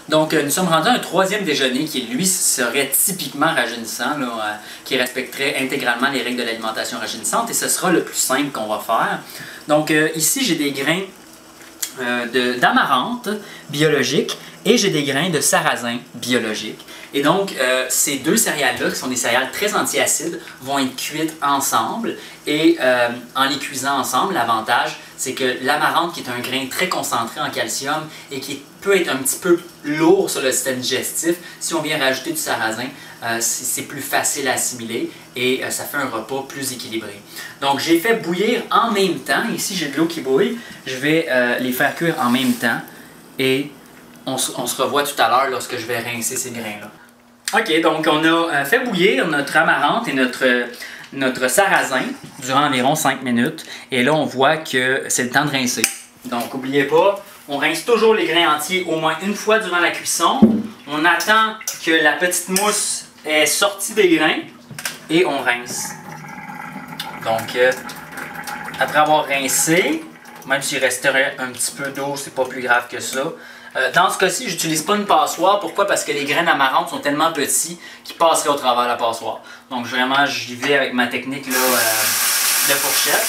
Donc, nous sommes rendus à un troisième déjeuner qui, lui, serait typiquement rajeunissant, là, qui respecterait intégralement les règles de l'alimentation rajeunissante, et ce sera le plus simple qu'on va faire. Donc, ici, j'ai des grains d'amarante biologique et j'ai des grains de sarrasin biologique. Et donc, ces deux céréales-là, qui sont des céréales très antiacides, vont être cuites ensemble. Et en les cuisant ensemble, l'avantage, c'est que l'amarante, qui est un grain très concentré en calcium et qui peut être un petit peu lourd sur le système digestif, si on vient rajouter du sarrasin, c'est plus facile à assimiler et ça fait un repas plus équilibré. Donc, j'ai fait bouillir en même temps. Ici, j'ai de l'eau qui bouille. Je vais les faire cuire en même temps et on se revoit tout à l'heure lorsque je vais rincer ces grains-là. OK, donc on a fait bouillir notre amarante et notre sarrasin durant environ 5 minutes. Et là, on voit que c'est le temps de rincer. Donc, n'oubliez pas, on rince toujours les grains entiers au moins une fois durant la cuisson. On attend que la petite mousse est sortie des grains et on rince. Donc, après avoir rincé, même s'il resterait un petit peu d'eau, c'est pas plus grave que ça. Dans ce cas-ci, j'utilise pas une passoire. Pourquoi? Parce que les grains d'amarante sont tellement petits qu'ils passeraient au travers de la passoire. Donc vraiment, j'y vais avec ma technique là, de fourchette.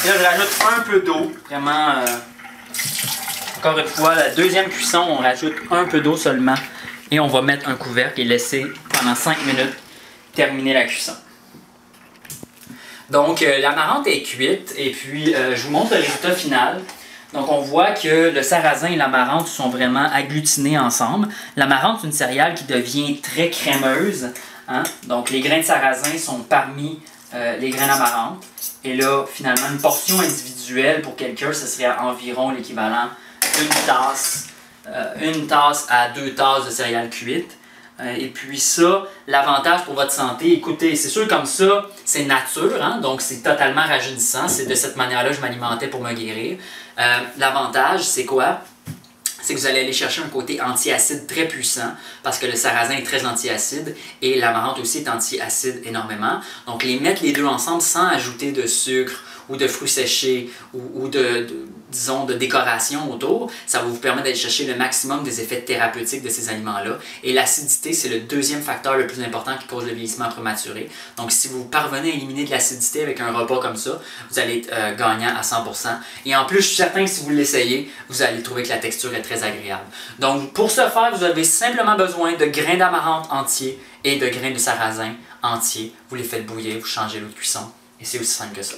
Et là, je rajoute un peu d'eau. Vraiment, encore une fois, la deuxième cuisson, on rajoute un peu d'eau seulement. Et on va mettre un couvercle et laisser pendant 5 minutes terminer la cuisson. Donc, l'amarante est cuite et puis je vous montre le résultat final. Donc, on voit que le sarrasin et l'amarante sont vraiment agglutinés ensemble. L'amarante, c'est une céréale qui devient très crémeuse. Hein? Donc, les grains de sarrasin sont parmi les grains d'amarante. Et là, finalement, une portion individuelle pour quelqu'un, ce serait environ l'équivalent d'une tasse à 2 tasses de céréales cuites. Et puis ça, l'avantage pour votre santé, écoutez, c'est sûr comme ça, c'est nature, hein? Donc c'est totalement rajeunissant. C'est de cette manière-là que je m'alimentais pour me guérir. L'avantage, c'est quoi? C'est que vous allez aller chercher un côté antiacide très puissant parce que le sarrasin est très antiacide et l'amarante aussi est antiacide énormément. Donc les mettre les deux ensemble sans ajouter de sucre ou de fruits séchés ou disons, de décoration autour, ça va vous permettre d'aller chercher le maximum des effets thérapeutiques de ces aliments-là. Et l'acidité, c'est le deuxième facteur le plus important qui cause le vieillissement prématuré. Donc, si vous parvenez à éliminer de l'acidité avec un repas comme ça, vous allez être gagnant à 100%. Et en plus, je suis certain que si vous l'essayez, vous allez trouver que la texture est très agréable. Donc, pour ce faire, vous avez simplement besoin de grains d'amarante entiers et de grains de sarrasin entiers. Vous les faites bouillir, vous changez l'eau de cuisson et c'est aussi simple que ça.